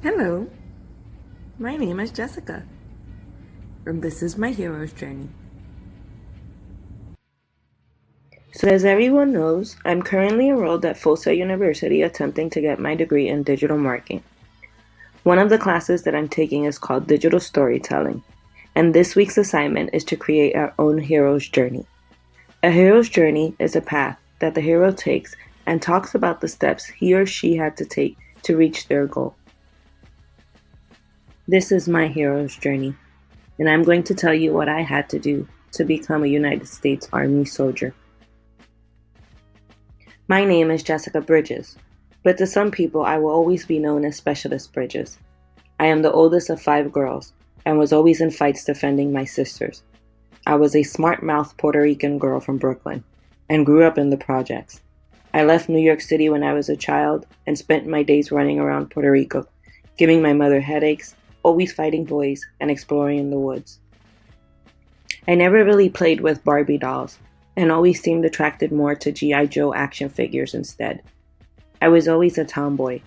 Hello, my name is Jessica, and this is my hero's journey. So as everyone knows, I'm currently enrolled at Full University attempting to get my degree in digital marketing. One of the classes that I'm taking is called Digital Storytelling, and this week's assignment is to create our own hero's journey. A hero's journey is a path that the hero takes and talks about the steps he or she had to take to reach their goal. This is my hero's journey, and I'm going to tell you what I had to do to become a United States Army soldier. My name is Jessica Bridges, but to some people I will always be known as Specialist Bridges. I am the oldest of 5 girls and was always in fights defending my sisters. I was a smart-mouthed Puerto Rican girl from Brooklyn and grew up in the projects. I left New York City when I was a child and spent my days running around Puerto Rico, giving my mother headaches, always fighting boys, and exploring in the woods. I never really played with Barbie dolls and always seemed attracted more to G.I. Joe action figures instead. I was always a tomboy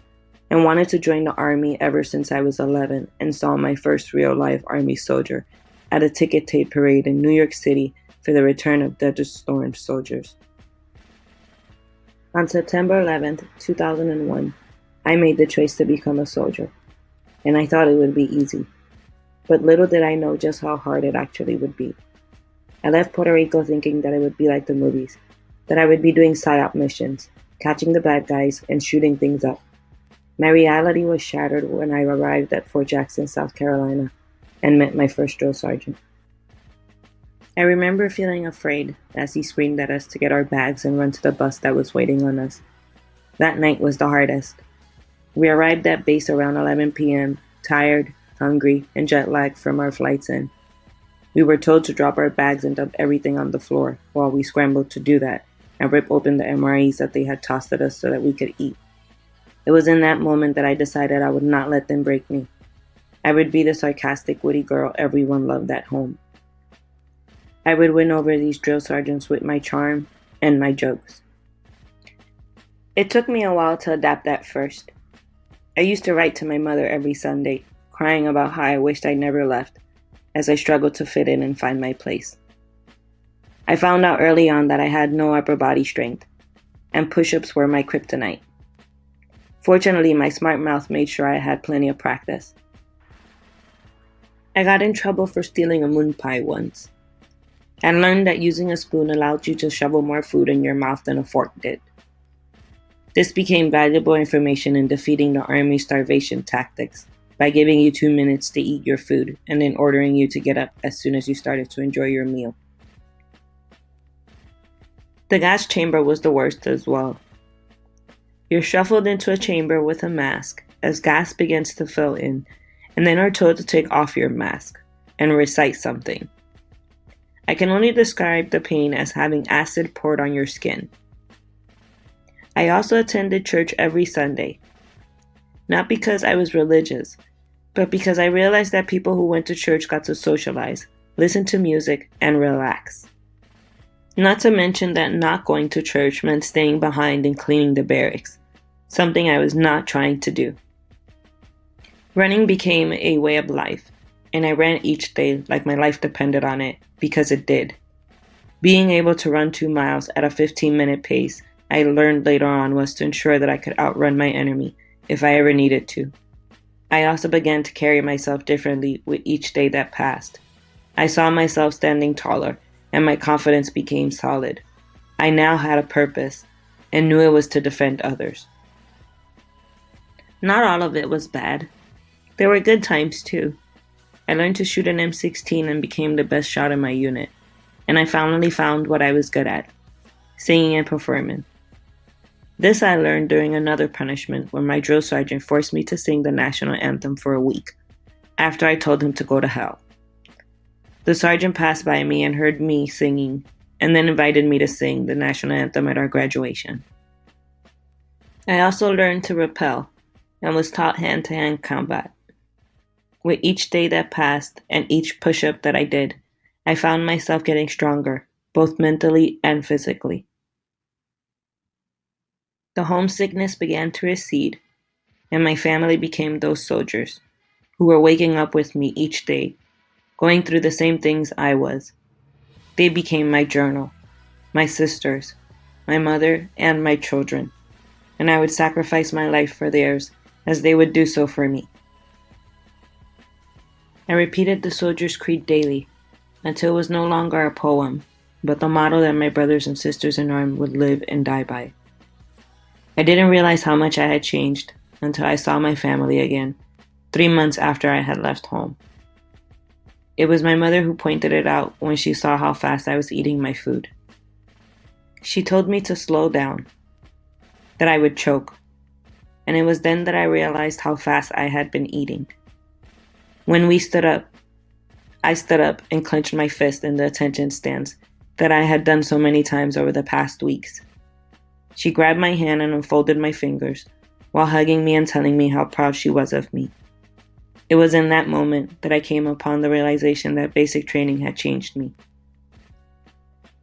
and wanted to join the Army ever since I was 11 and saw my first real-life Army soldier at a ticket tape parade in New York City for the return of Desert Storm soldiers. On September 11th, 2001, I made the choice to become a soldier, and I thought it would be easy. But little did I know just how hard it actually would be. I left Puerto Rico thinking that it would be like the movies, that I would be doing PSYOP missions, catching the bad guys, and shooting things up. My reality was shattered when I arrived at Fort Jackson, South Carolina, and met my first drill sergeant. I remember feeling afraid as he screamed at us to get our bags and run to the bus that was waiting on us. That night was the hardest. We arrived at base around 11 p.m., tired, hungry, and jet-lagged from our flights in. We were told to drop our bags and dump everything on the floor while we scrambled to do that and rip open the MREs that they had tossed at us so that we could eat. It was in that moment that I decided I would not let them break me. I would be the sarcastic, witty girl everyone loved at home. I would win over these drill sergeants with my charm and my jokes. It took me a while to adapt at first. I used to write to my mother every Sunday, crying about how I wished I never left, as I struggled to fit in and find my place. I found out early on that I had no upper body strength, and push-ups were my kryptonite. Fortunately, my smart mouth made sure I had plenty of practice. I got in trouble for stealing a moon pie once, and learned that using a spoon allowed you to shovel more food in your mouth than a fork did. This became valuable information in defeating the Army's starvation tactics by giving you 2 minutes to eat your food and then ordering you to get up as soon as you started to enjoy your meal. The gas chamber was the worst as well. You're shuffled into a chamber with a mask as gas begins to fill in, and then are told to take off your mask and recite something. I can only describe the pain as having acid poured on your skin. I also attended church every Sunday, not because I was religious, but because I realized that people who went to church got to socialize, listen to music, and relax. Not to mention that not going to church meant staying behind and cleaning the barracks, something I was not trying to do. Running became a way of life, and I ran each day like my life depended on it, because it did. Being able to run 2 miles at a 15-minute pace, I learned later on, was to ensure that I could outrun my enemy if I ever needed to. I also began to carry myself differently with each day that passed. I saw myself standing taller, and my confidence became solid. I now had a purpose, and knew it was to defend others. Not all of it was bad. There were good times too. I learned to shoot an M16 and became the best shot in my unit, and I finally found what I was good at: singing and performing. This I learned during another punishment when my drill sergeant forced me to sing the national anthem for a week, after I told him to go to hell. The sergeant passed by me and heard me singing, and then invited me to sing the national anthem at our graduation. I also learned to rappel, and was taught hand-to-hand combat. With each day that passed, and each push-up that I did, I found myself getting stronger, both mentally and physically. The homesickness began to recede, and my family became those soldiers who were waking up with me each day, going through the same things I was. They became my journal, my sisters, my mother, and my children, and I would sacrifice my life for theirs as they would do so for me. I repeated the Soldier's Creed daily until it was no longer a poem, but the motto that my brothers and sisters in arms would live and die by. I didn't realize how much I had changed until I saw my family again, 3 months after I had left home. It was my mother who pointed it out when she saw how fast I was eating my food. She told me to slow down, that I would choke, and it was then that I realized how fast I had been eating. When we stood up, I stood up and clenched my fist in the attention stance that I had done so many times over the past weeks. She grabbed my hand and unfolded my fingers while hugging me and telling me how proud she was of me. It was in that moment that I came upon the realization that basic training had changed me.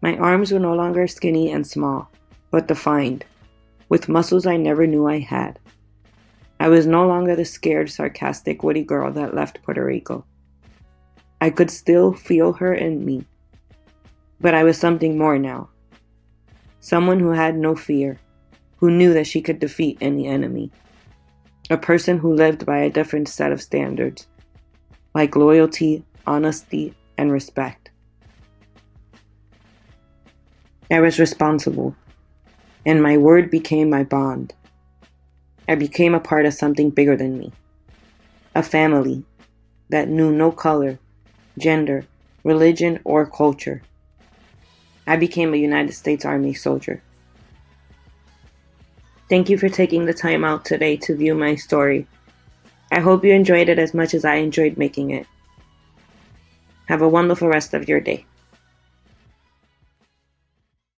My arms were no longer skinny and small, but defined, with muscles I never knew I had. I was no longer the scared, sarcastic, witty girl that left Puerto Rico. I could still feel her in me, but I was something more now. Someone who had no fear, who knew that she could defeat any enemy. A person who lived by a different set of standards, like loyalty, honesty, and respect. I was responsible, and my word became my bond. I became a part of something bigger than me. A family that knew no color, gender, religion, or culture. I became a United States Army soldier. Thank you for taking the time out today to view my story. I hope you enjoyed it as much as I enjoyed making it. Have a wonderful rest of your day.